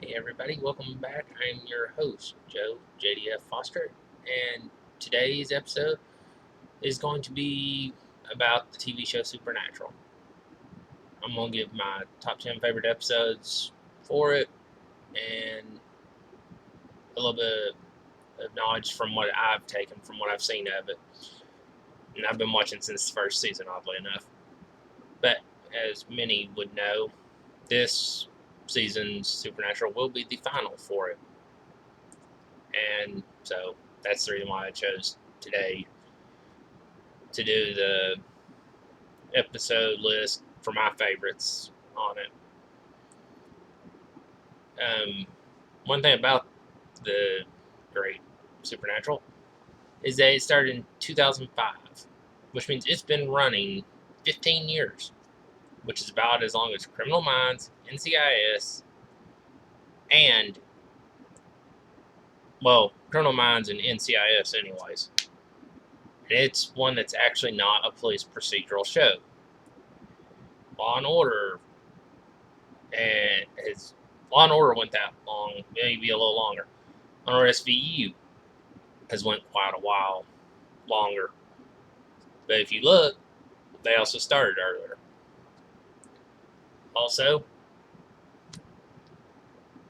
Hey everybody, welcome back. I'm your host, Joe JDF Foster, and today's episode is going to be about the TV show Supernatural. I'm going to give my top 10 favorite episodes for it and a little bit of knowledge from what I've taken from what I've seen of it. And I've been watching since the first season, oddly enough. But as many would know, this season's Supernatural will be the final for it. And so that's the reason why I chose today to do the episode list for my favorites on it. One thing about the great Supernatural is that it started in 2005, which means it's been running 15 years, which is about as long as Criminal Minds, NCIS, and, well, Criminal Minds and NCIS, anyways. And it's one that's actually not a police procedural show. Law and Order, and Law and Order went that long, maybe a little longer. Law and Order SVU has went quite a while longer. But if you look, they also started earlier. Also,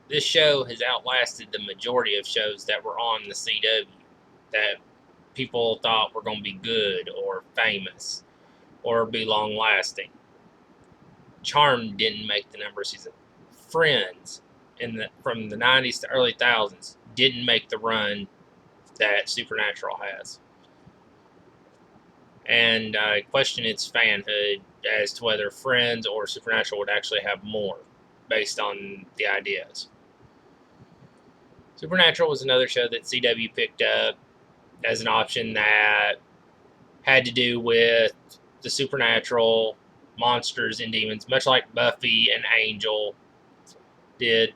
this show has outlasted the majority of shows that were on the CW that people thought were going to be good or famous or be long lasting. Charmed didn't make the number of seasons. Friends from the 90s to early 2000s didn't make the run that Supernatural has. And I question its fanhood as to whether Friends or Supernatural would actually have more based on the ideas. Supernatural was another show that CW picked up as an option that had to do with the supernatural monsters and demons, much like Buffy and Angel did,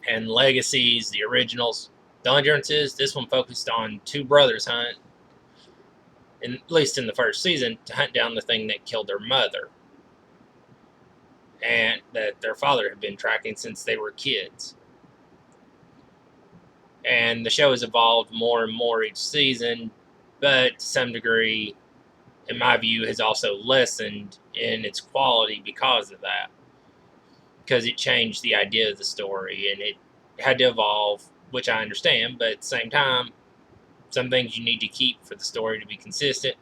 and Legacies, the originals. The only difference is this one focused on two brothers hunt, at least in the first season, to hunt down the thing that killed their mother and that their father had been tracking since they were kids. And the show has evolved more and more each season, but to some degree, in my view, has also lessened in its quality because of that. Because it changed the idea of the story and it had to evolve, which I understand, but at the same time, some things you need to keep for the story to be consistent.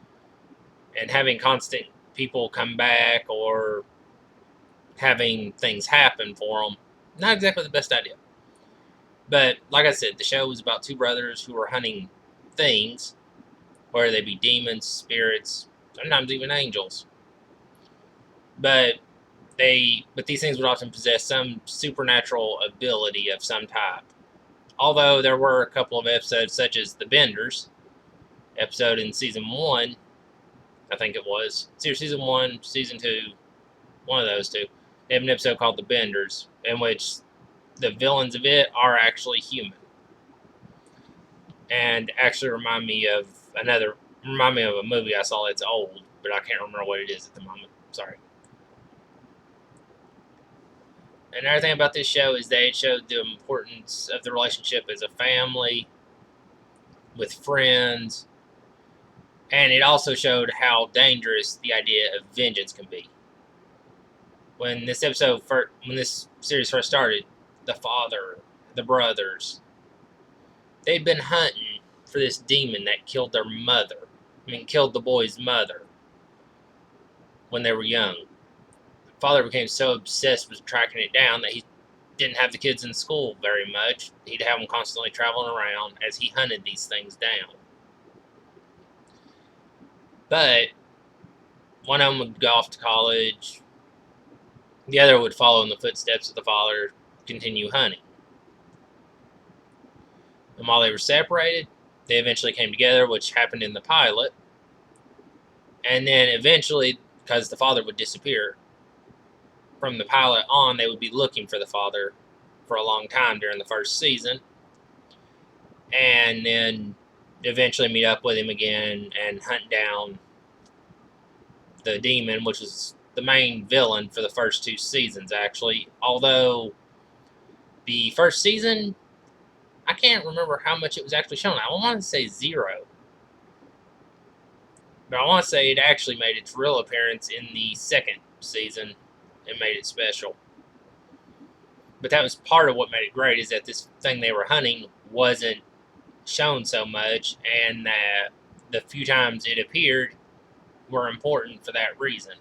And having constant people come back or having things happen for them, not exactly the best idea. But like I said, the show was about two brothers who were hunting things, whether they be demons, spirits, sometimes even angels. But these things would often possess some supernatural ability of some type. Although there were a couple of episodes, such as the Benders episode in season 1, I think it was. It's either season 1, season 2, one of those two. They have an episode called The Benders, in which the villains of it are actually human. And actually remind me of a movie I saw that's old, but I can't remember what it is at the moment. Sorry. Another thing about this show is that it showed the importance of the relationship as a family, with friends, and it also showed how dangerous the idea of vengeance can be. When this series first started, the father, the brothers, they'd been hunting for this demon that killed killed the boy's mother when they were young. The father became so obsessed with tracking it down that he didn't have the kids in school very much. He'd have them constantly traveling around as he hunted these things down. But one of them would go off to college. The other would follow in the footsteps of the father, continue hunting. And while they were separated, they eventually came together, which happened in the pilot. And then eventually, because the father would disappear, from the pilot on, they would be looking for the father for a long time during the first season. And then eventually meet up with him again and hunt down the demon, which was the main villain for the first two seasons, actually. Although The first season, I can't remember how much it was actually shown. I want to say 0. But I want to say it actually made its real appearance in the second season and made it special. But that was part of what made it great, is that this thing they were hunting wasn't shown so much, and that the few times it appeared were important for that reason.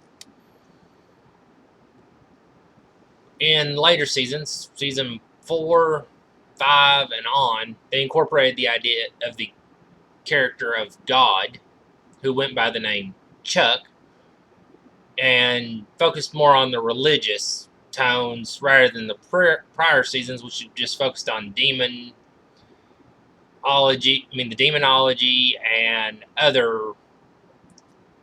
In later seasons, season 4, 5, and on, they incorporated the idea of the character of God, who went by the name Chuck, and focused more on the religious tones rather than the prior seasons, which just focused on the demonology and other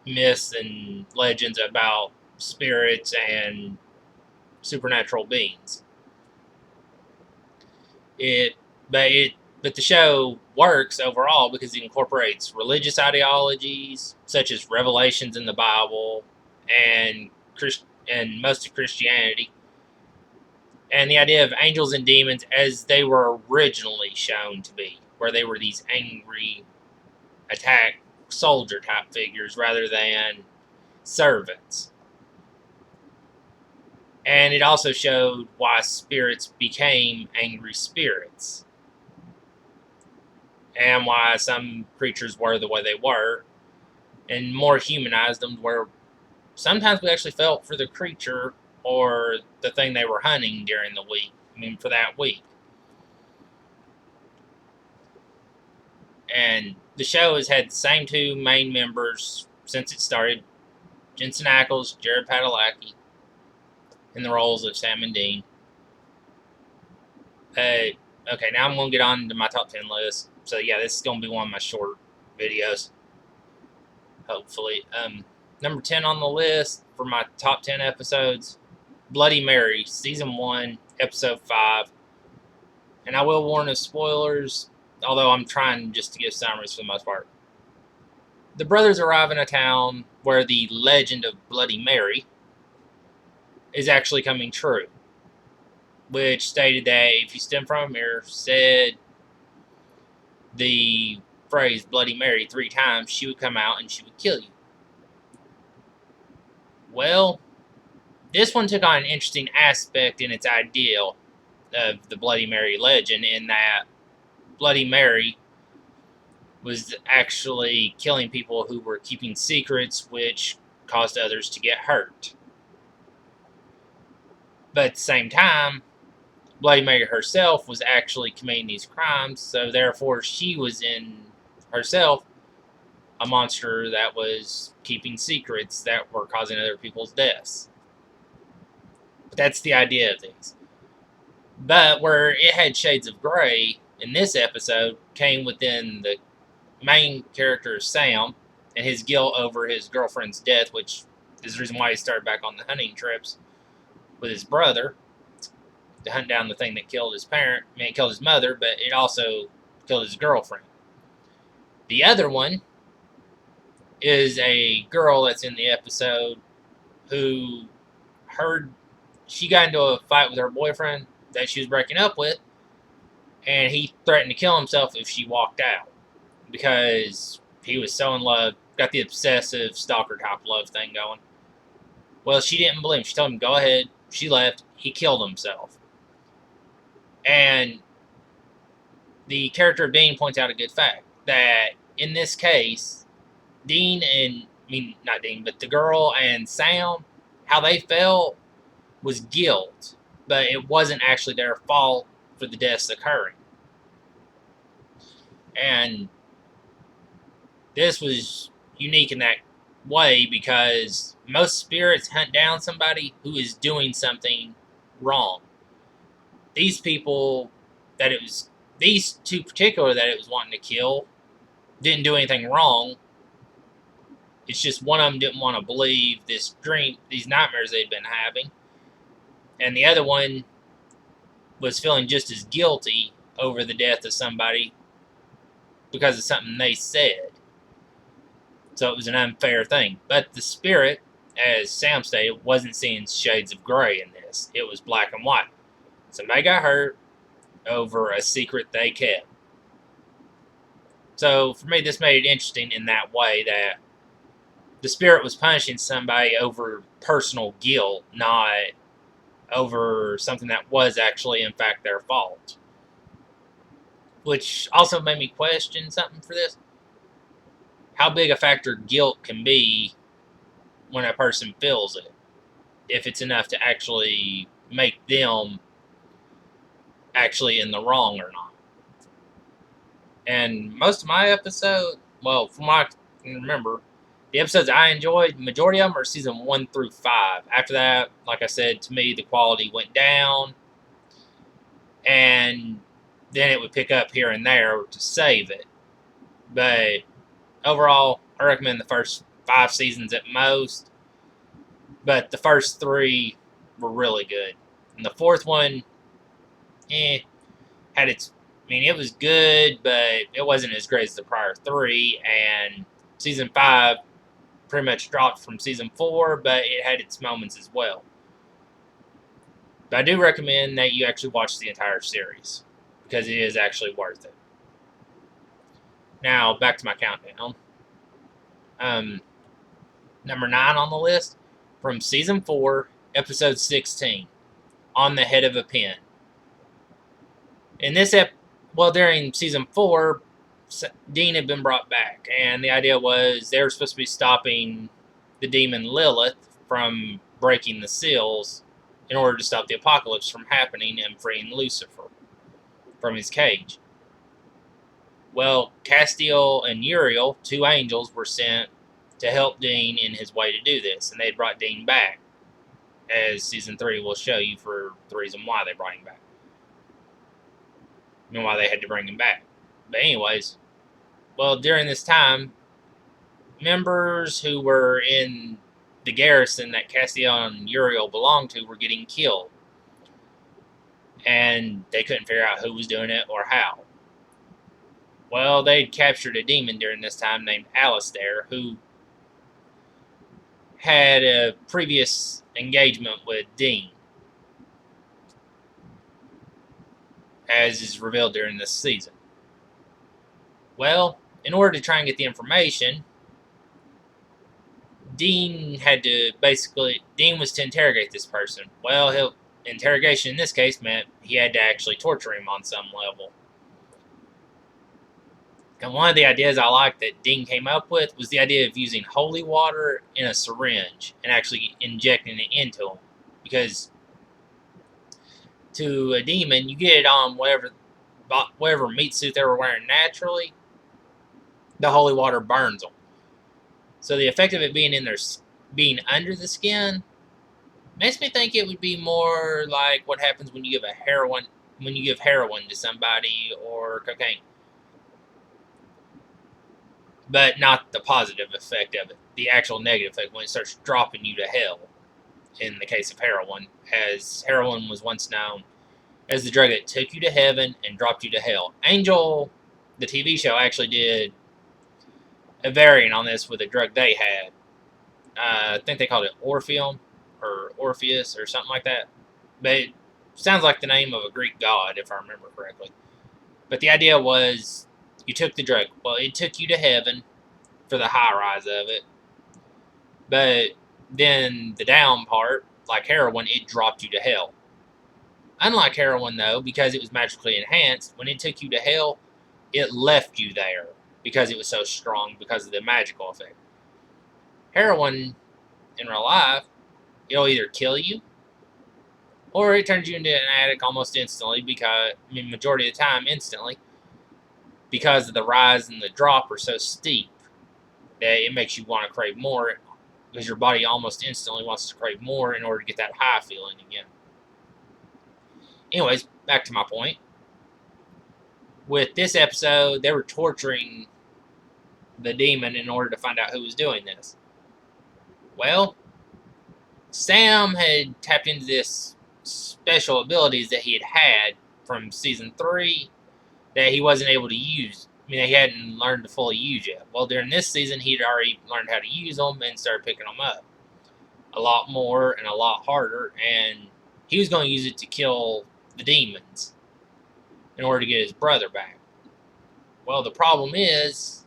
myths and legends about spirits and supernatural beings. But the show works overall because it incorporates religious ideologies such as revelations in the Bible and most of Christianity, and the idea of angels and demons as they were originally shown to be, where they were these angry attack soldier type figures rather than servants. And it also showed why spirits became angry spirits, and why some creatures were the way they were, and more humanized them, where sometimes we actually felt for the creature or the thing they were hunting during the week. For that week. And the show has had the same 2 main members since it started, Jensen Ackles, Jared Padalecki, in the roles of Sam and Dean. Okay, now I'm going to get on to my top 10 list. So yeah, this is going to be one of my short videos, hopefully. Number 10 on the list for my top 10 episodes, Bloody Mary, Season 1, Episode 5. And I will warn of spoilers, although I'm trying just to give summaries for the most part. The brothers arrive in a town where the legend of Bloody Mary is actually coming true, which stated that if you stem from a mirror, said the phrase Bloody Mary 3 times, she would come out and she would kill you. Well, this one took on an interesting aspect in its ideal of the Bloody Mary legend, in that Bloody Mary was actually killing people who were keeping secrets, which caused others to get hurt. But at the same time, Bloody Mary herself was actually committing these crimes, so therefore she was in herself a monster that was keeping secrets that were causing other people's deaths. But that's the idea of these. But where it had shades of gray in this episode came within the main character, Sam, and his guilt over his girlfriend's death, which is the reason why he started back on the hunting trips with his brother to hunt down the thing that killed his killed his mother, but it also killed his girlfriend. The other one is a girl that's in the episode who she got into a fight with her boyfriend that she was breaking up with, and he threatened to kill himself if she walked out because he was so in love, got the obsessive stalker type love thing going. Well, she didn't believe him. She told him, go ahead. She left. He killed himself. And the character of Dean points out a good fact, that in this case, the girl and Sam, how they felt was guilt, but it wasn't actually their fault for the deaths occurring. And this was unique in that way because most spirits hunt down somebody who is doing something wrong. These people these 2 particular that it was wanting to kill didn't do anything wrong. It's just one of them didn't want to believe these nightmares they'd been having. And the other one was feeling just as guilty over the death of somebody because of something they said. So it was an unfair thing. But the spirit, as Sam stated, wasn't seeing shades of gray in this. It was black and white. Somebody got hurt. over a secret they kept. So for me, this made it interesting in that way that the spirit was punishing somebody over personal guilt, not over something that was actually, in fact, their fault. Which also made me question something for this. How big a factor guilt can be when a person feels it, if it's enough to actually make them actually in the wrong or not. And most of my episodes, well, from what I can remember, the episodes I enjoyed, majority of them are season 1 through 5. After that, like I said, to me, the quality went down. And then it would pick up here and there to save it. But overall, I recommend the first 5 seasons at most. But the first 3 were really good. And the 4th one, had its. I mean, it was good, but it wasn't as great as the prior 3. And season 5 pretty much dropped from season 4, but it had its moments as well. But I do recommend that you actually watch the entire series, because it is actually worth it. Now, back to my countdown. Number 9 on the list, from season 4, episode 16, On the Head of a Pin. In this during season 4, Dean had been brought back, and the idea was they were supposed to be stopping the demon Lilith from breaking the seals in order to stop the apocalypse from happening and freeing Lucifer from his cage. Well, Castiel and Uriel, 2 angels, were sent to help Dean in his way to do this, and they had brought Dean back, as season 3 will show you for the reason why they brought him back. And why they had to bring him back. But anyways, well, during this time, members who were in the garrison that Castiel and Uriel belonged to were getting killed. And they couldn't figure out who was doing it or how. Well, they'd captured a demon during this time named Alistair, who had a previous engagement with Dean, as is revealed during this season. Well, in order to try and get the information, Dean was to interrogate this person. Well, interrogation in this case meant he had to actually torture him on some level. And one of the ideas I liked that Dean came up with was the idea of using holy water in a syringe and actually injecting it into him. Because to a demon, you get it on whatever meat suit they were wearing naturally, the holy water burns them. So the effect of it being being under the skin, makes me think it would be more like what happens when you give heroin to somebody or cocaine. But not the positive effect of it. The actual negative effect when it starts dropping you to hell. In the case of heroin, as heroin was once known as the drug that took you to heaven and dropped you to hell. Angel, the TV show, actually did a variant on this with a drug they had. I think they called it Orpheum or Orpheus or something like that. But it sounds like the name of a Greek god, if I remember correctly. But the idea was, you took the drug. Well, it took you to heaven for the high rise of it. But then the down part, like heroin, it dropped you to hell. Unlike heroin, though, because it was magically enhanced, when it took you to hell, it left you there because it was so strong because of the magical effect. Heroin, in real life, it'll either kill you or it turns you into an addict almost instantly majority of the time instantly, because the rise and the drop are so steep that it makes you want to crave more, because your body almost instantly wants to crave more in order to get that high feeling again. Anyways, back to my point. With this episode, they were torturing the demon in order to find out who was doing this. Well, Sam had tapped into this special abilities that he had from season 3 that he wasn't able to use. He hadn't learned to fully use yet. Well, during this season, he'd already learned how to use them and started picking them up a lot more and a lot harder, and he was going to use it to kill the demons. in order to get his brother back. Well, the problem is,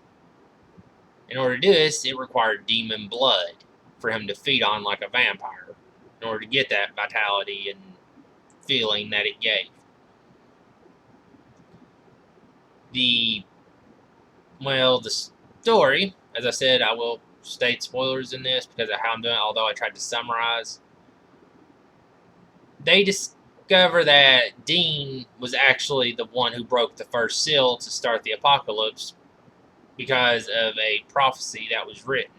in order to do this, it required demon blood for him to feed on like a vampire in order to get that vitality and feeling that it gave. The story, as I said, I will state spoilers in this because of how I'm doing it, although I tried to summarize. They discover that Dean was actually the one who broke the first seal to start the apocalypse because of a prophecy that was written.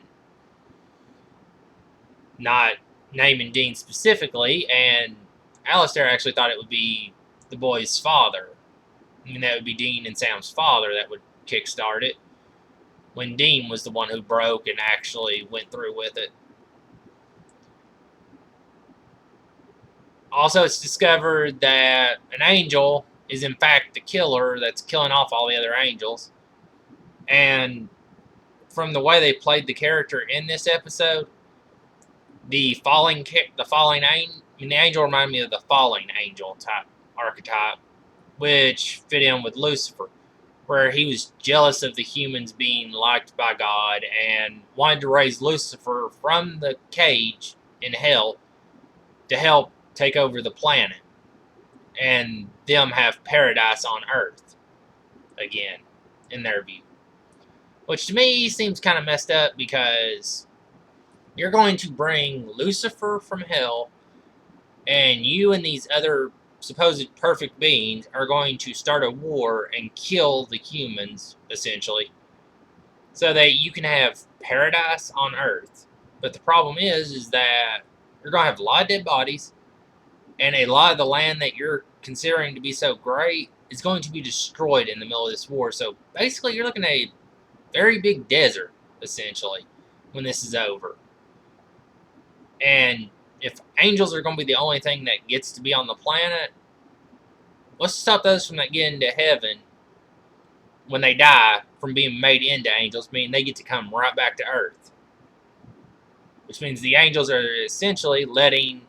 Not naming Dean specifically, and Alistair actually thought it would be the boy's father. I mean, that would be Dean and Sam's father that would kickstart it, when Dean was the one who broke and actually went through with it. Also, it's discovered that an angel is in fact the killer that's killing off all the other angels. And from the way they played the character in this episode, the angel reminded me of the falling angel type archetype, which fit in with Lucifer, where he was jealous of the humans being liked by God and wanted to raise Lucifer from the cage in hell to help take over the planet and them have paradise on Earth again, in their view. Which to me seems kind of messed up, because you're going to bring Lucifer from hell, and you and these other supposed perfect beings are going to start a war and kill the humans, essentially, so that you can have paradise on Earth. But the problem is that you're going to have a lot of dead bodies, and a lot of the land that you're considering to be so great is going to be destroyed in the middle of this war. So basically, you're looking at a very big desert, essentially, when this is over. And if angels are going to be the only thing that gets to be on the planet, what's to stop those from not getting to heaven when they die from being made into angels, meaning they get to come right back to Earth? Which means the angels are essentially letting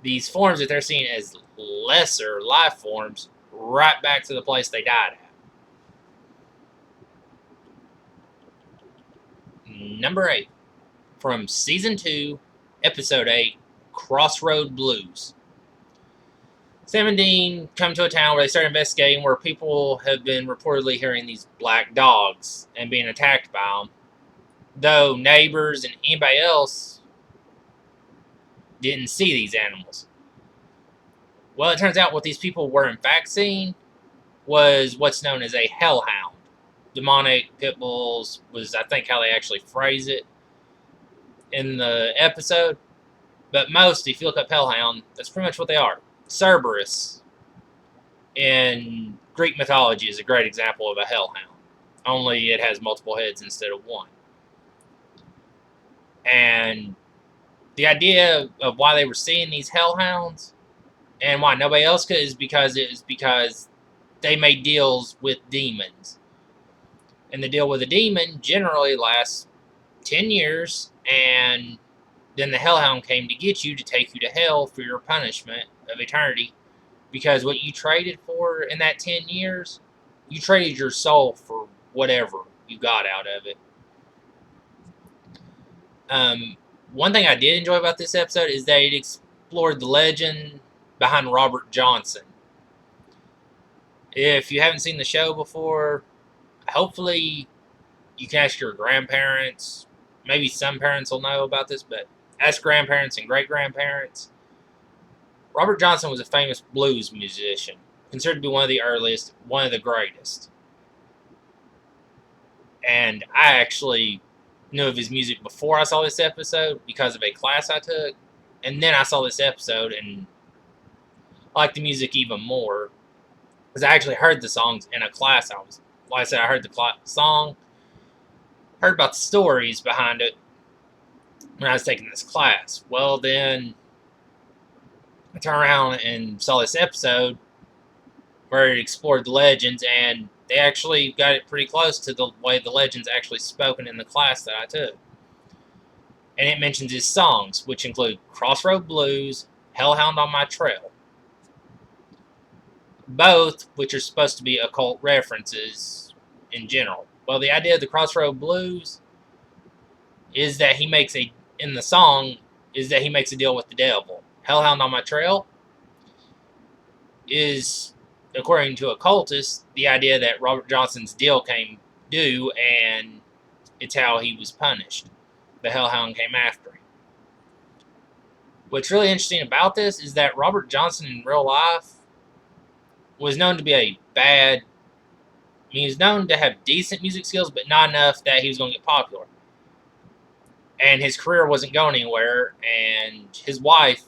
these forms that they're seeing as lesser life forms right back to the place they died at. Number 8, from Season 2, Episode 8, Crossroad Blues. Sam and Dean come to a town where they start investigating, where people have been reportedly hearing these black dogs and being attacked by them, though neighbors and anybody else didn't see these animals. Well, it turns out what these people were in fact seeing was what's known as a hellhound. Demonic pit bulls was, I think, how they actually phrase it in the episode. But most, if you look up hellhound, that's pretty much what they are. Cerberus in Greek mythology is a great example of a hellhound, only it has multiple heads instead of one. And the idea of why they were seeing these hellhounds and why nobody else could is because they made deals with demons. And the deal with a demon generally lasts 10 years, and then the hellhound came to get you, to take you to hell for your punishment of eternity, because what you traded for in that 10 years, you traded your soul for whatever you got out of it. One thing I did enjoy about this episode is that it explored the legend behind Robert Johnson. If you haven't seen the show before, hopefully you can ask your grandparents. Maybe some parents will know about this, but ask grandparents and great-grandparents. Robert Johnson was a famous blues musician, considered to be one of the earliest, one of the greatest. And I actually knew of his music before I saw this episode because of a class I took. And then I saw this episode and I liked the music even more, because I actually heard the songs in a class. Like I said, I heard the song, heard about the stories behind it when I was taking this class. Well, then I turned around and saw this episode where it explored the legends, and they actually got it pretty close to the way the legends actually spoken in the class that I took. And it mentions his songs, which include Crossroad Blues, Hellhound on My Trail. both which are supposed to be occult references in general. Well, the idea of the Crossroad Blues is that he makes a in the song is that he makes a deal with the devil. Hellhound on My Trail is, according to occultists, the idea that Robert Johnson's deal came due and it's how he was punished. The Hellhound came after him. What's really interesting about this is that Robert Johnson in real life was known to be a bad. I mean, he was known to have decent music skills, but not enough that he was going to get popular. And his career wasn't going anywhere. And his wife,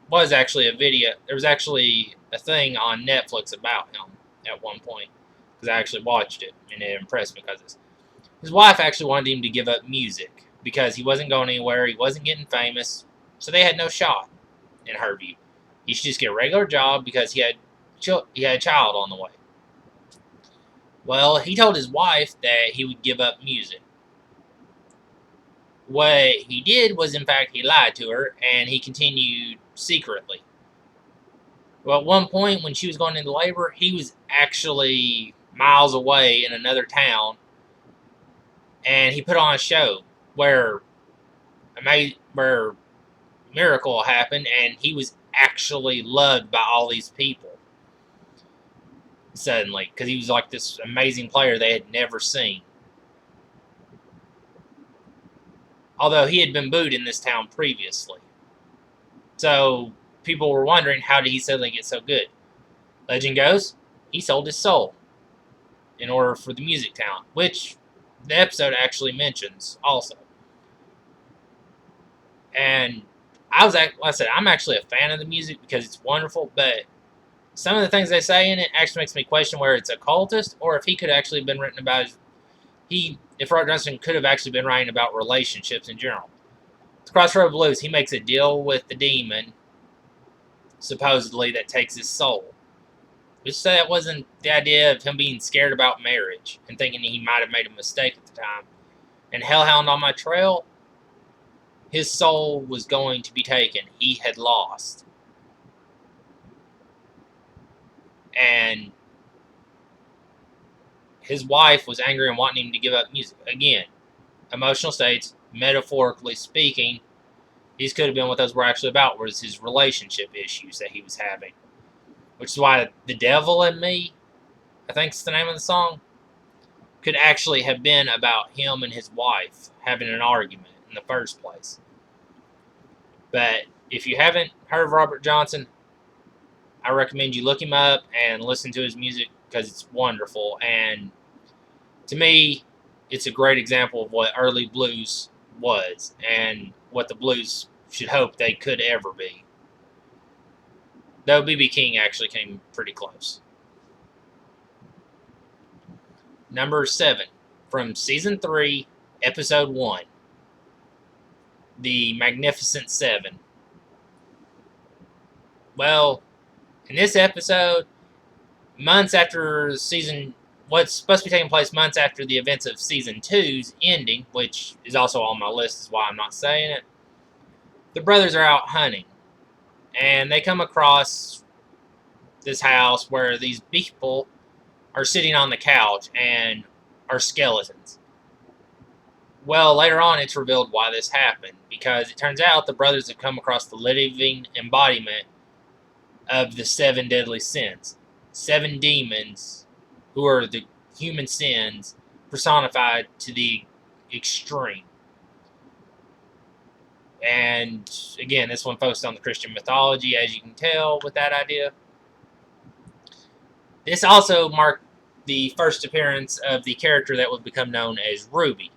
was actually a video. There was actually a thing on Netflix about him at one point because I actually watched it and it impressed me because his wife actually wanted him to give up music because he wasn't going anywhere. He wasn't getting famous, so they had no shot in her view. He should just get a regular job because he had a child on the way. Well, he told his wife that he would give up music. What he did was, in fact, he lied to her, and he continued secretly. Well, at one point, when she was going into labor, he was actually miles away in another town, and he put on a show where miracle happened, and he was actually loved by all these people suddenly because he was like this amazing player they had never seen. Although he had been booed in this town previously. So people were wondering, how did he suddenly get so good? Legend goes, he sold his soul in order for the music talent, which the episode actually mentions also. And like I said, I'm actually a fan of the music because it's wonderful, but some of the things they say in it actually makes me question whether it's occultist or if he could actually have been written about if Robert Johnson could have actually been writing about relationships in general. The Crossroad Blues, he makes a deal with the demon, supposedly, that takes his soul. Which say that wasn't the idea of him being scared about marriage and thinking he might have made a mistake at the time. And Hellhound on My Trail, his soul was going to be taken. He had lost. And his wife was angry and wanting him to give up music. Again, emotional states, metaphorically speaking, these could have been what those were actually about, was his relationship issues that he was having. Which is why The Devil in Me, I think is the name of the song, could actually have been about him and his wife having an argument in the first place. But if you haven't heard of Robert Johnson, I recommend you look him up and listen to his music because it's wonderful. And to me, it's a great example of what early blues was and what the blues should hope they could ever be. Though B.B. King actually came pretty close. Number 7, from Season 3, Episode 1, The Magnificent Seven. Well, in this episode, months after what's supposed to be taking place months after the events of Season 2's ending, which is also on my list, is why I'm not saying it, the brothers are out hunting. And they come across this house where these people are sitting on the couch and are skeletons. Well, later on, it's revealed why this happened, because it turns out the brothers have come across the living embodiment of the 7 deadly sins. 7 demons who are the human sins personified to the extreme. And again, this one focused on the Christian mythology, as you can tell with that idea. This also marked the first appearance of the character that would become known as Ruby.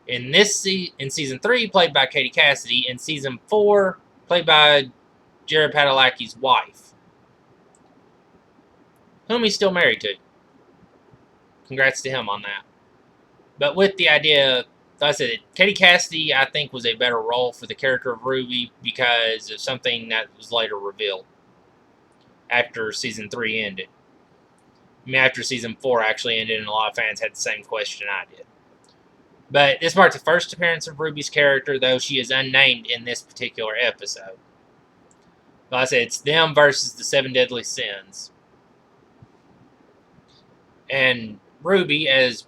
In Season 3, played by Katie Cassidy. In Season 4, played by Jared Padalecki's wife, whom he's still married to. Congrats to him on that. But with the idea, like I said, Katie Cassidy, I think, was a better role for the character of Ruby because of something that was later revealed after Season 3 ended. I mean, after Season 4 actually ended, and a lot of fans had the same question I did. But this marked the first appearance of Ruby's character, though she is unnamed in this particular episode. Like I said, it's them versus the seven deadly sins. And Ruby, as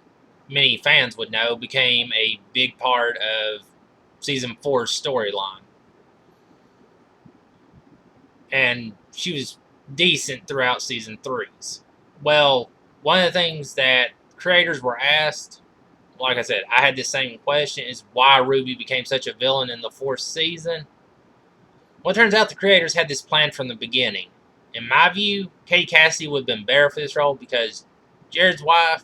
many fans would know, became a big part of season 4's storyline. And she was decent throughout season 3's. Well, one of the things that creators were asked, like I said, I had the same question, is why Ruby became such a villain in the 4th season. Well, it turns out the creators had this plan from the beginning. In my view, Katie Cassidy would have been better for this role because Jared's wife,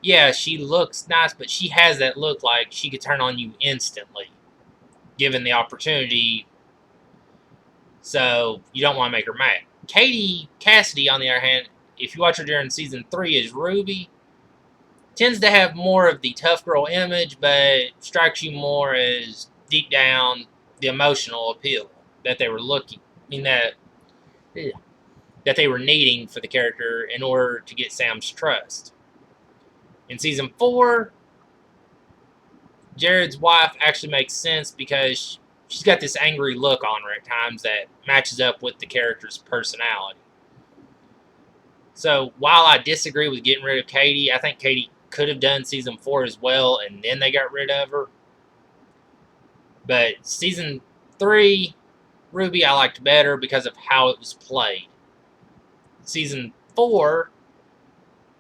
yeah, she looks nice, but she has that look like she could turn on you instantly, given the opportunity. So you don't want to make her mad. Katie Cassidy, on the other hand, if you watch her during season 3 as Ruby, tends to have more of the tough girl image, but strikes you more as deep down the emotional appeal that they were looking. I mean that they were needing for the character in order to get Sam's trust. In season 4, Jared's wife actually makes sense because she's got this angry look on her at times that matches up with the character's personality. So while I disagree with getting rid of Katie, I think Katie could have done season 4 as well, and then they got rid of her. But season 3, Ruby, I liked better because of how it was played. Season 4,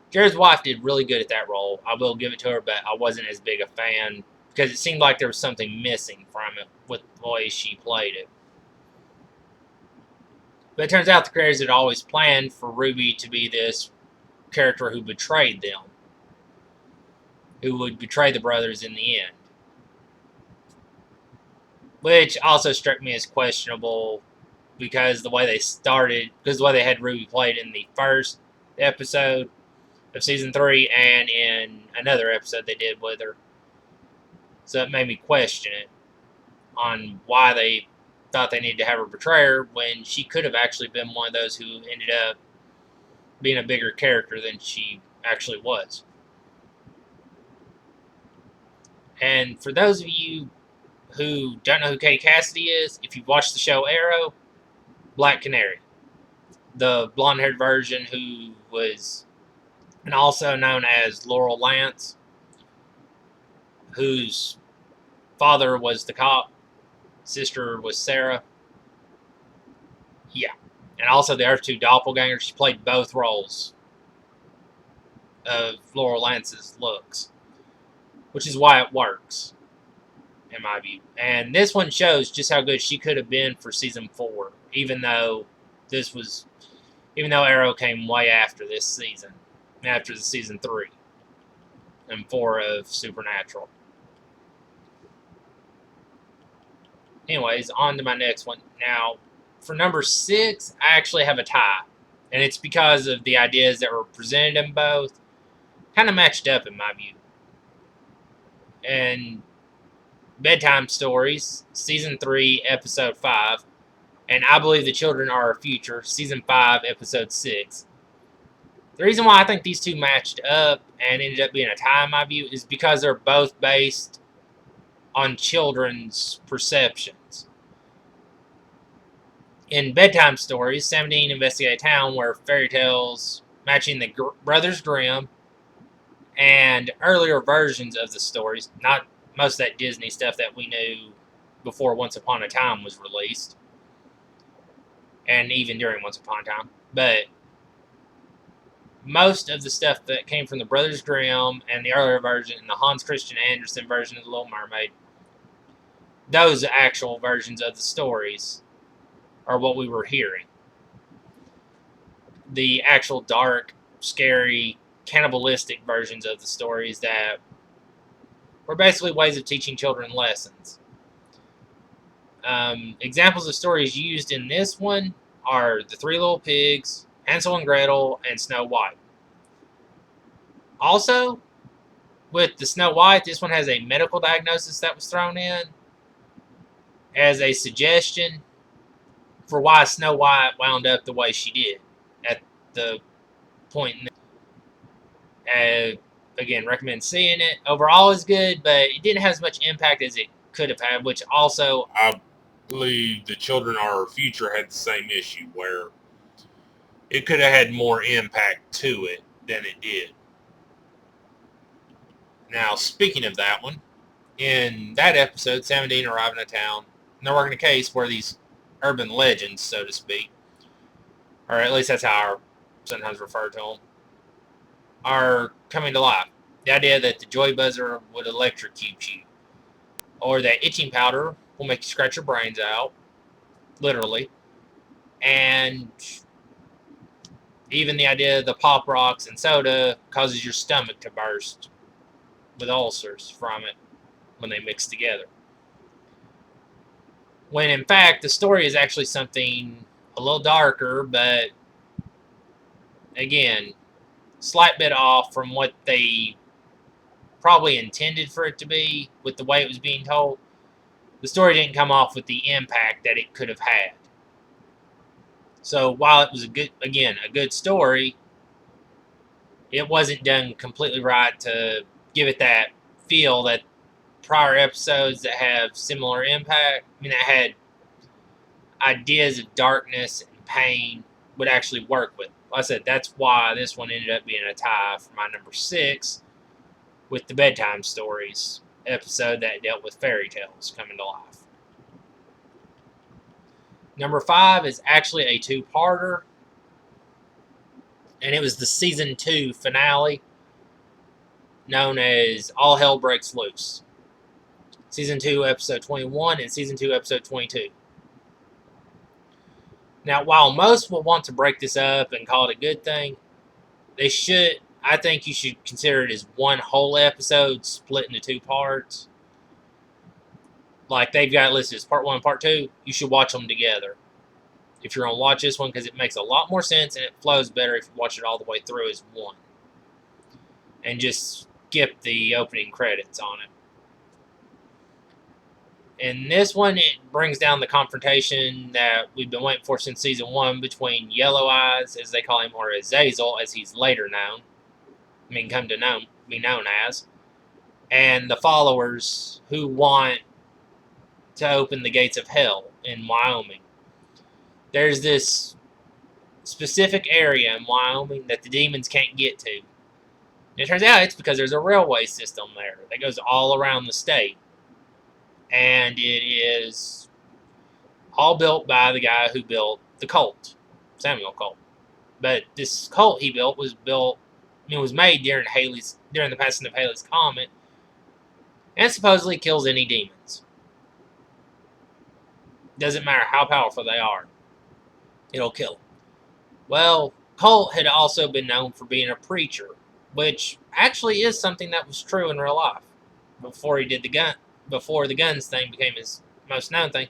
Jared's wife did really good at that role. I will give it to her, but I wasn't as big a fan because it seemed like there was something missing from it with the way she played it. But it turns out the creators had always planned for Ruby to be this character who betrayed them, who would betray the brothers in the end. Which also struck me as questionable because the way they started, because the way they had Ruby played in the first episode of season 3 and in another episode they did with her. So it made me question it on why they thought they needed to have her betray her when she could have actually been one of those who ended up being a bigger character than she actually was. And for those of you who don't know who Katie Cassidy is, if you've watched the show Arrow, Black Canary, the blonde-haired version who was, and also known as Laurel Lance, whose father was the cop, sister was Sarah. Yeah. And also the other two doppelgangers. She played both roles of Laurel Lance's looks, which is why it works, in my view. And this one shows just how good she could have been for season 4, even though Arrow came way after this season, after the season 3 and 4 of Supernatural. Anyways, on to my next one. Now, for number 6, I actually have a tie. And it's because of the ideas that were presented in both. Kind of matched up, in my view. And Bedtime Stories, Season 3, Episode 5. And I Believe the Children Are Our Future, Season 5, Episode 6. The reason why I think these two matched up and ended up being a tie, in my view, is because they're both based on children's perceptions. In Bedtime Stories, Sam and Dean investigate a town where fairy tales matching the Brothers Grimm and earlier versions of the stories, not most of that Disney stuff that we knew before Once Upon a Time was released, and even during Once Upon a Time, but most of the stuff that came from the Brothers Grimm and the earlier version and the Hans Christian Andersen version of The Little Mermaid, those actual versions of the stories are what we were hearing. The actual dark, scary, cannibalistic versions of the stories that were basically ways of teaching children lessons. Examples of stories used in this one are The Three Little Pigs, Hansel and Gretel, and Snow White. Also, with the Snow White, this one has a medical diagnosis that was thrown in as a suggestion for why Snow White wound up the way she did at the point. Again, recommend seeing it. Overall is good, but it didn't have as much impact as it could have had, which also believe the Children of Our Future had the same issue where it could have had more impact to it than it did. Now, speaking of that one, in that episode, Sam and Dean arrive in a town, and they're working a case where these urban legends, so to speak, or at least that's how I sometimes refer to them, are coming to life. The idea that the joy buzzer would electrocute you, or that itching powder will make you scratch your brains out, literally, and even the idea that the pop rocks and soda causes your stomach to burst with ulcers from it when they mix together. When in fact, the story is actually something a little darker, but again, slight bit off from what they probably intended for it to be with the way it was being told. The story didn't come off with the impact that it could have had. So while it was a good story, it wasn't done completely right to give it that feel that prior episodes that have similar impact, I mean, that had ideas of darkness and pain, would actually work with. Like I said, that's why this one ended up being a tie for my number 6 with the Bedtime Stories episode that dealt with fairy tales coming to life. Number 5 is actually a two-parter, and it was the season 2 finale known as All Hell Breaks Loose. Season 2, episode 21, and season 2, episode 22. Now, while most will want to break this up and call it a good thing, I think you should consider it as one whole episode split into 2 parts. Like they've got it listed as part 1 and part 2, you should watch them together. If you're going to watch this one, because it makes a lot more sense and it flows better if you watch it all the way through as one. And just skip the opening credits on it. In this one, it brings down the confrontation that we've been waiting for since season 1 between Yellow Eyes, as they call him, or Azazel, as he's later known. Come to be known as. And the followers who want to open the gates of hell in Wyoming. There's this specific area in Wyoming that the demons can't get to. And it turns out it's because there's a railway system there that goes all around the state. And it is all built by the guy who built the cult, Samuel Colt. But this cult he built was made during the passing of Halley's Comet, and supposedly kills any demons. Doesn't matter how powerful they are, it'll kill them. Well, Colt had also been known for being a preacher, which actually is something that was true in real life. Before the guns thing became his most known thing,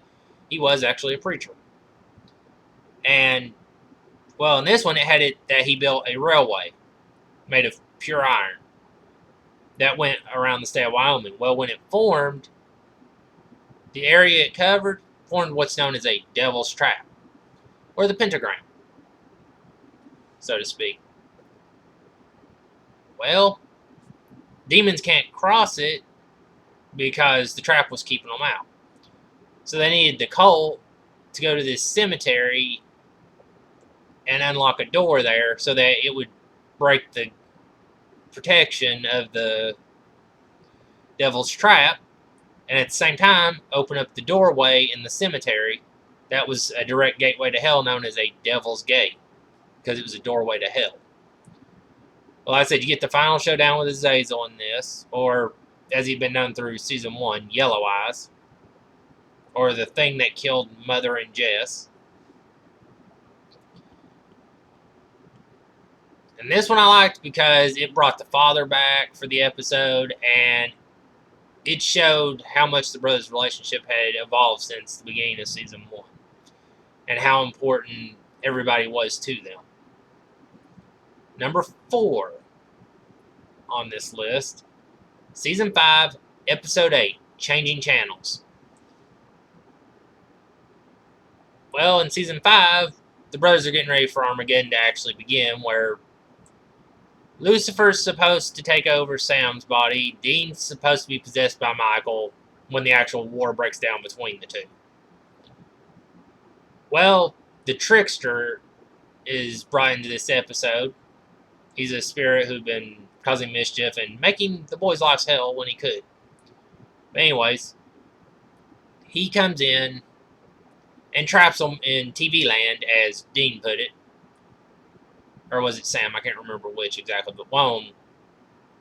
he was actually a preacher. And, well, in this one, it had it that he built a railway made of pure iron that went around the state of Wyoming. Well, when it formed, the area it covered formed what's known as a devil's trap, or the pentagram, so to speak. Well, demons can't cross it because the trap was keeping them out. So they needed the cult to go to this cemetery and unlock a door there so that it would break the protection of the devil's trap, and at the same time open up the doorway in the cemetery that was a direct gateway to hell, known as a devil's gate, because it was a doorway to hell. Well, like I said, you get the final showdown with Azazel in this, or as he'd been known through season 1, Yellow Eyes, or the thing that killed Mother and Jess. And this one I liked because it brought the father back for the episode, and it showed how much the brothers' relationship had evolved since the beginning of season 1, and how important everybody was to them. Number 4 on this list, season 5, episode 8, Changing Channels. Well, in season 5, the brothers are getting ready for Armageddon to actually begin, where Lucifer's supposed to take over Sam's body. Dean's supposed to be possessed by Michael when the actual war breaks down between the two. Well, the trickster is brought into this episode. He's a spirit who'd been causing mischief and making the boys' lives hell when he could. But anyways, he comes in and traps them in TV land, as Dean put it. Or was it Sam? I can't remember which exactly, but one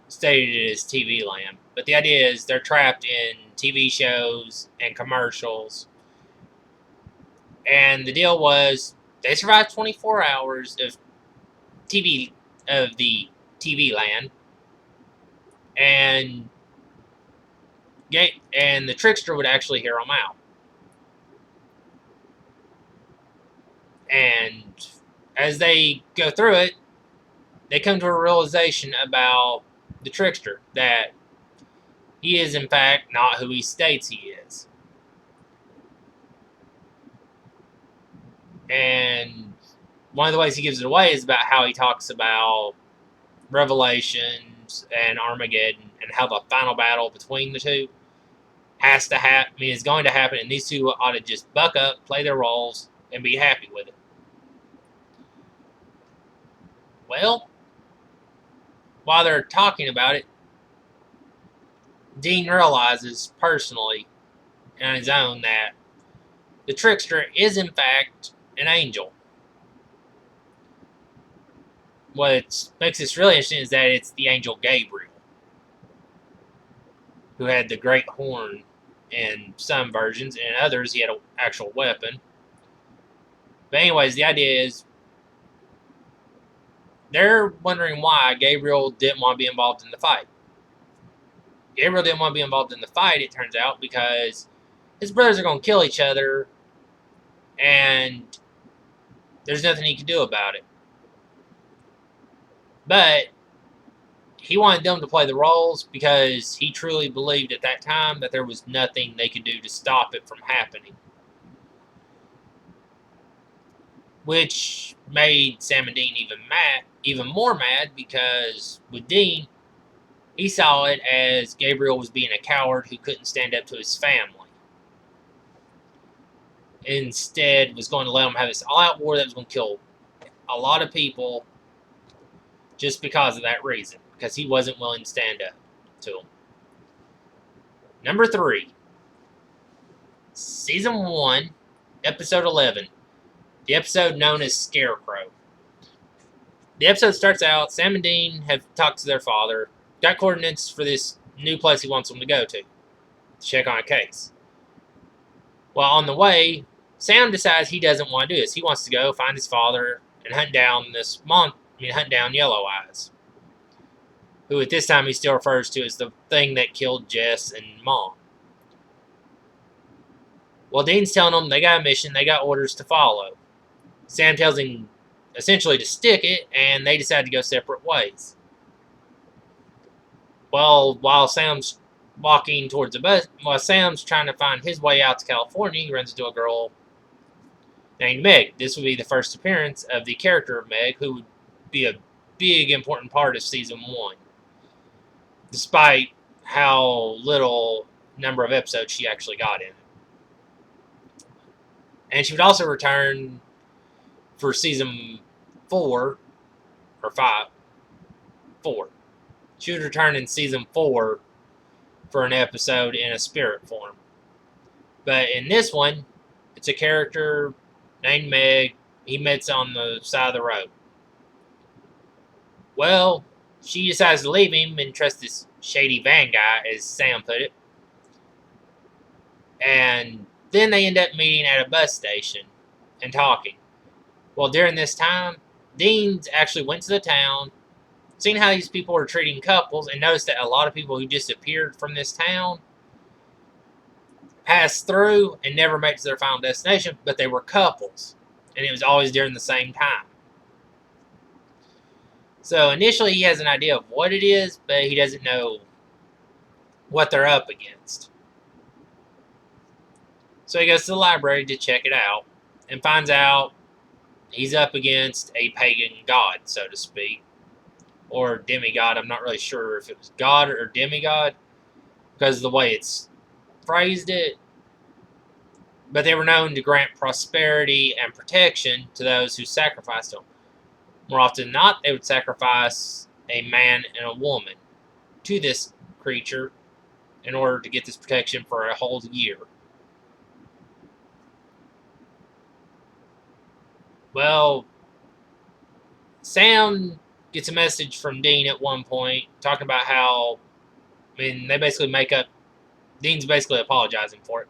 stated it as TV land. But the idea is they're trapped in TV shows and commercials. And the deal was they survived 24 hours of the TV land, and the trickster would actually hear them out. And as they go through it, they come to a realization about the trickster, that he is in fact not who he states he is. And one of the ways he gives it away is about how he talks about Revelations and Armageddon, and how the final battle between the two has to happen. I mean, it's going to happen, and these two ought to just buck up, play their roles, and be happy with it. Well, while they're talking about it, Dean realizes personally on his own that the trickster is in fact an angel. What makes this really interesting is that it's the angel Gabriel, who had the great horn in some versions, and in others he had an actual weapon. But anyways, the idea is they're wondering why Gabriel didn't want to be involved in the fight. Gabriel didn't want to be involved in the fight, it turns out, because his brothers are going to kill each other, and there's nothing he can do about it. But he wanted them to play the roles because he truly believed at that time that there was nothing they could do to stop it from happening. Which made Sam and Dean even more mad, because with Dean, he saw it as Gabriel was being a coward who couldn't stand up to his family. Instead, was going to let him have this all-out war that was going to kill a lot of people just because of that reason, because he wasn't willing to stand up to them. Number 3, Season 1, Episode 11, the episode known as Scarecrow. The episode starts out, Sam and Dean have talked to their father, got coordinates for this new place he wants them to go to check on a case. Well, on the way, Sam decides he doesn't want to do this. He wants to go find his father and hunt down Yellow Eyes, who at this time he still refers to as the thing that killed Jess and Mom. Well, Dean's telling them they got a mission, they got orders to follow. Sam tells him essentially to stick it, and they decide to go separate ways. Well, while Sam's walking towards the bus, while Sam's trying to find his way out to California, he runs into a girl named Meg. This would be the first appearance of the character of Meg, who would be a big, important part of Season 1, despite how little number of episodes she actually got in it. And she would also return for Season 4, or 5, 4. She would return in Season 4 for an episode in a spirit form. But in this one, it's a character named Meg. He meets on the side of the road. Well, she decides to leave him and trust this shady van guy, as Sam put it. And then they end up meeting at a bus station and talking. Well, during this time, Dean's actually went to the town, seen how these people are treating couples, and noticed that a lot of people who disappeared from this town passed through and never made it to their final destination, but they were couples, and it was always during the same time. So initially he has an idea of what it is, but he doesn't know what they're up against. So he goes to the library to check it out and finds out he's up against a pagan god, so to speak. Or demigod. I'm not really sure if it was god or demigod, because of the way it's phrased it. but they were known to grant prosperity and protection to those who sacrificed them. More often than not, they would sacrifice a man and a woman to this creature in order to get this protection for a whole year. Well, Sam gets a message from Dean at one point talking about how, they basically make up, Dean's basically apologizing for it.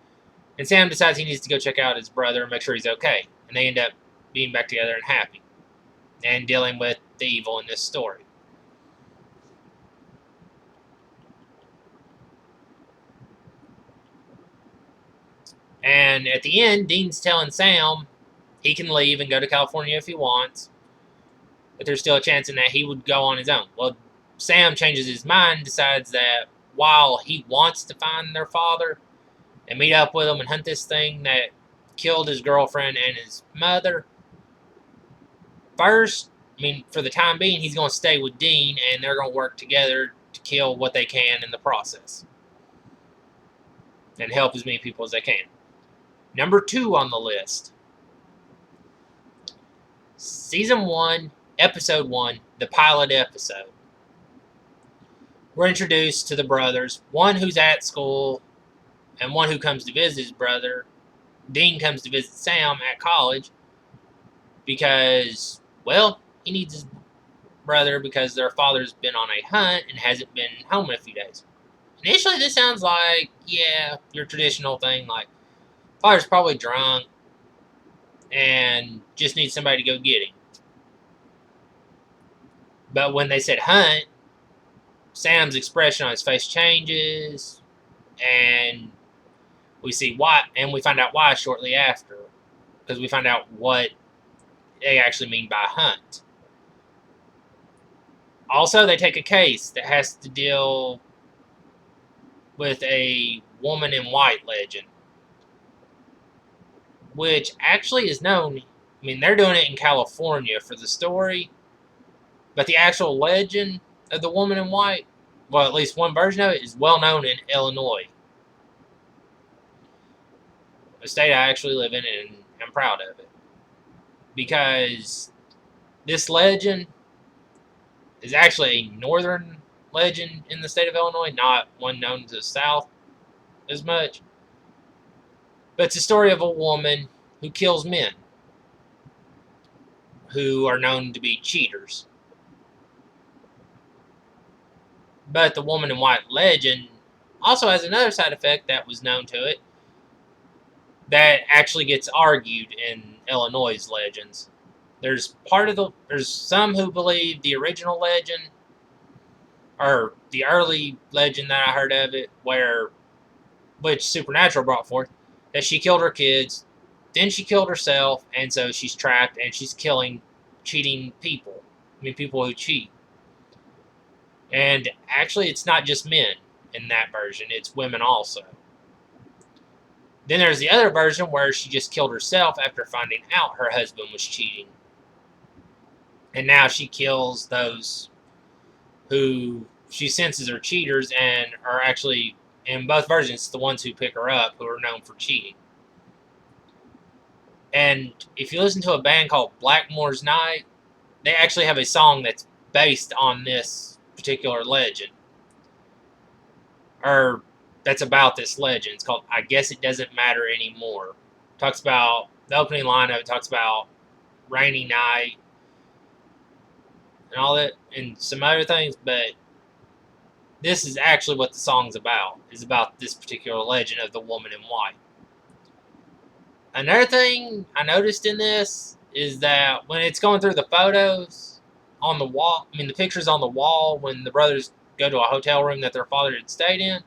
And Sam decides he needs to go check out his brother and make sure he's okay. And they end up being back together and happy. And dealing with the evil in this story. And at the end, Dean's telling Sam he can leave and go to California if he wants. But there's still a chance in that he would go on his own. Well, Sam changes his mind, decides that while he wants to find their father and meet up with him and hunt this thing that killed his girlfriend and his mother, first, for the time being, he's going to stay with Dean and they're going to work together to kill what they can in the process. And help as many people as they can. Number 2 on the list. Season 1, Episode 1, the pilot episode. We're introduced to the brothers, one who's at school and one who comes to visit his brother. Dean comes to visit Sam at college because, well, he needs his brother because their father's been on a hunt and hasn't been home in a few days. Initially, this sounds like, yeah, your traditional thing, like, father's probably drunk and just needs somebody to go get him. But when they said hunt, Sam's expression on his face changes, and we see why, and we find out why shortly after, because we find out what they actually mean by hunt. Also, they take a case that has to deal with a woman in white legend, which actually is known. They're doing it in California for the story, but the actual legend of the woman in white, well, at least one version of it, is well known in Illinois, a state I actually live in, and I'm proud of it. Because this legend is actually a northern legend in the state of Illinois, not one known to the south as much. But it's a story of a woman who kills men who are known to be cheaters. But the woman in white legend also has another side effect that was known to it that actually gets argued in Illinois' legends. There's some who believe the original legend, or the early legend that I heard of it, which Supernatural brought forth, that she killed her kids, then she killed herself, and so she's trapped and she's killing cheating people. People who cheat. And actually, it's not just men in that version, it's women also. Then there's the other version where she just killed herself after finding out her husband was cheating. And now she kills those who she senses are cheaters and are actually, in both versions, the ones who pick her up who are known for cheating. And if you listen to a band called Blackmore's Night, they actually have a song that's based on this particular legend, or that's about this legend. It's called I Guess It Doesn't Matter Anymore. Talks about, the opening line of it talks about rainy night and all that and some other things, but this is actually what the song's about, is about this particular legend of the woman in white. Another thing I noticed in this is that when it's going through the photos on the wall, the pictures on the wall when the brothers go to a hotel room that their father had stayed in,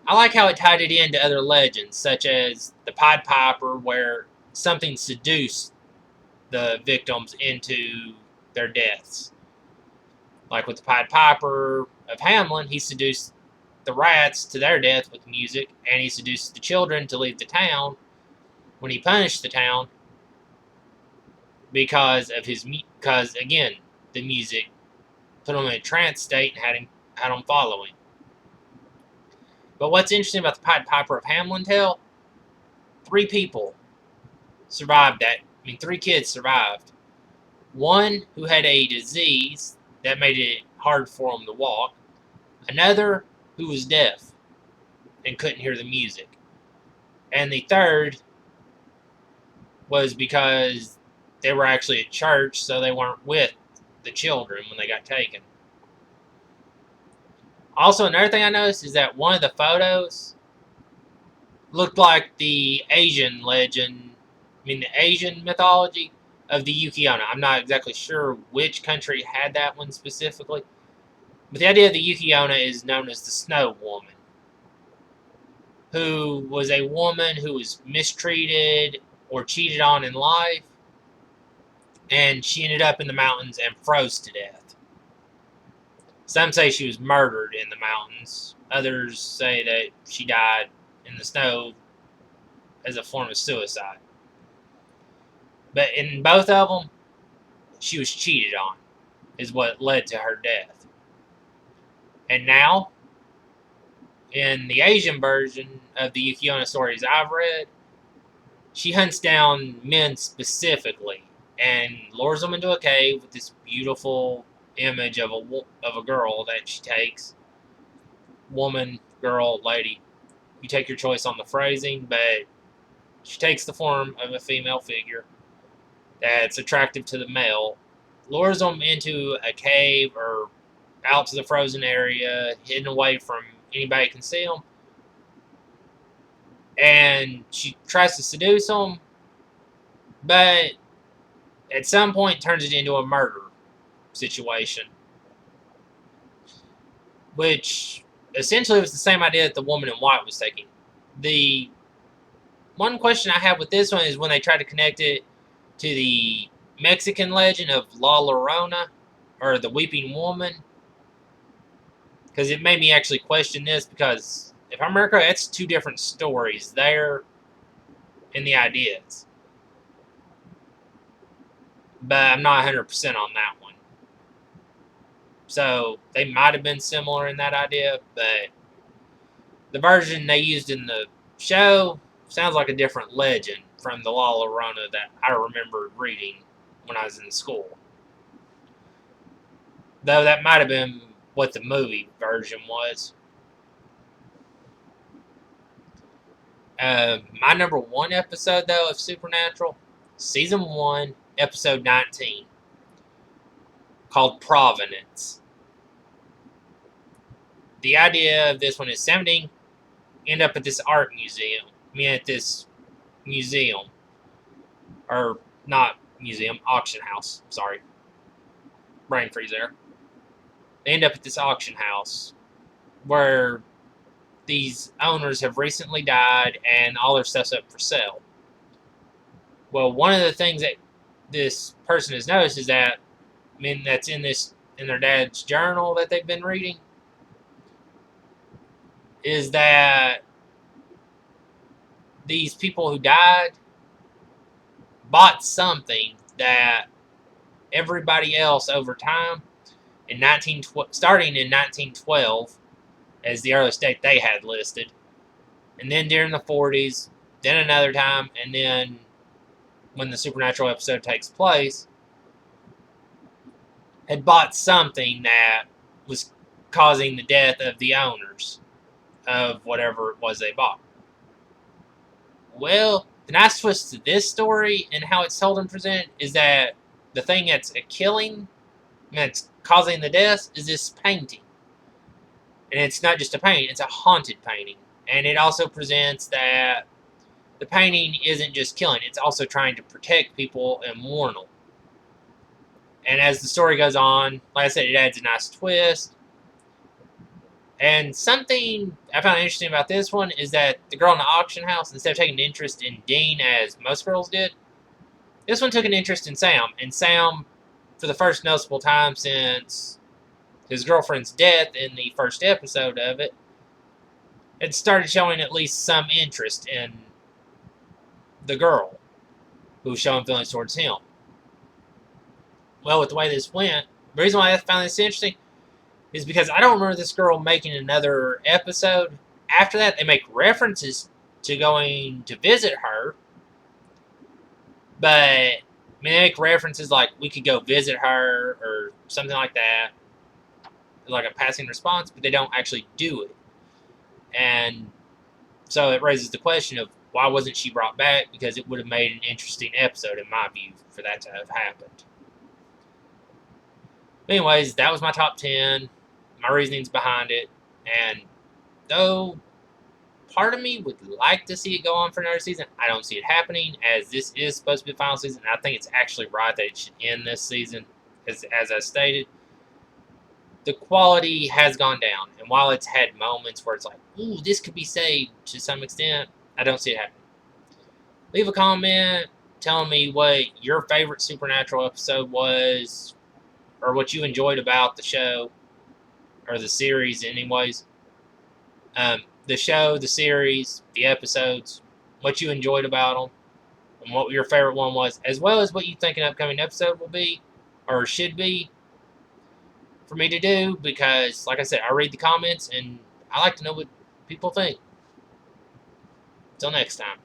I like how it tied it into other legends, such as the Pied Piper, where something seduced the victims into their deaths. Like with the Pied Piper of Hamelin, he seduced the rats to their death with music, and he seduced the children to leave the town when he punished the town because again, the music put him in a trance state and had him following. But what's interesting about the Pied Piper of Hamelin tale 3 people survived that. I mean, 3 kids survived. One who had a disease that made it hard for him to walk. Another who was deaf and couldn't hear the music. And the third was because they were actually at church, so they weren't with the children when they got taken. Also, another thing I noticed is that one of the photos looked like the Asian legend, the Asian mythology of the Yuki-onna. I'm not exactly sure which country had that one specifically, but the idea of the Yuki-onna is known as the Snow Woman, who was a woman who was mistreated or cheated on in life, and she ended up in the mountains and froze to death. Some say she was murdered in the mountains. Others say that she died in the snow as a form of suicide. But in both of them, she was cheated on, is what led to her death. And now, in the Asian version of the Yuki-onna stories I've read, she hunts down men specifically and lures them into a cave with this beautiful image of a girl that she takes. Woman, girl, lady. You take your choice on the phrasing, but she takes the form of a female figure that's attractive to the male, lures them into a cave or out to the frozen area, hidden away from anybody who can see them, and she tries to seduce them, but at some point turns it into a murder situation, which essentially was the same idea that the woman in white was taking. The one question I have with this one is when they try to connect it to the Mexican legend of La Llorona, or the Weeping Woman, because it made me actually question this, because if I'm correct, that's 2 different stories there in the ideas. But I'm not 100% on that one. So they might have been similar in that idea, but the version they used in the show sounds like a different legend from the La Llorona that I remember reading when I was in school. Though that might have been what the movie version was. My number 1 episode, though, of Supernatural, Season 1, Episode 19, called Provenance. The idea of this one is 17 end up at this art museum. At this museum. Or, not museum, auction house. Sorry. Brain freeze there. They end up at this auction house where these owners have recently died and all their stuff's up for sale. Well, one of the things that this person has noticed is that, that's in their dad's journal that they've been reading, is that these people who died bought something that everybody else over time, starting in 1912, as the earliest date they had listed, and then during the 40s, then another time, and then when the Supernatural episode takes place, had bought something that was causing the death of the owners of whatever it was they bought. Well, the nice twist to this story and how it's told and presented is that the thing that's that's causing the death, is this painting. And it's not just a painting, it's a haunted painting. And it also presents that the painting isn't just killing, it's also trying to protect people and warn them. And as the story goes on, like I said, it adds a nice twist. And something I found interesting about this one is that the girl in the auction house, instead of taking an interest in Dean as most girls did, this one took an interest in Sam. And Sam, for the first noticeable time since his girlfriend's death in the first episode of it, had started showing at least some interest in the girl who was showing feelings towards him. Well, with the way this went, the reason why I found this interesting is because I don't remember this girl making another episode. After that, they make references to going to visit her. But I mean, they make references like we could go visit her or something like that, like a passing response, but they don't actually do it. And so it raises the question of why wasn't she brought back? Because it would have made an interesting episode, in my view, for that to have happened. But anyways, that was my top 10, my reasonings behind it. And though part of me would like to see it go on for another season, I don't see it happening, as this is supposed to be the final season. I think it's actually right that it should end this season, as I stated. The quality has gone down, and while it's had moments where it's like, ooh, this could be saved to some extent, I don't see it happening. Leave a comment telling me what your favorite Supernatural episode was, or what you enjoyed about the show, or the series anyways. The show, the series, the episodes, what you enjoyed about them, and what your favorite one was, as well as what you think an upcoming episode will be, or should be, for me to do, because, like I said, I read the comments, and I like to know what people think. Until next time.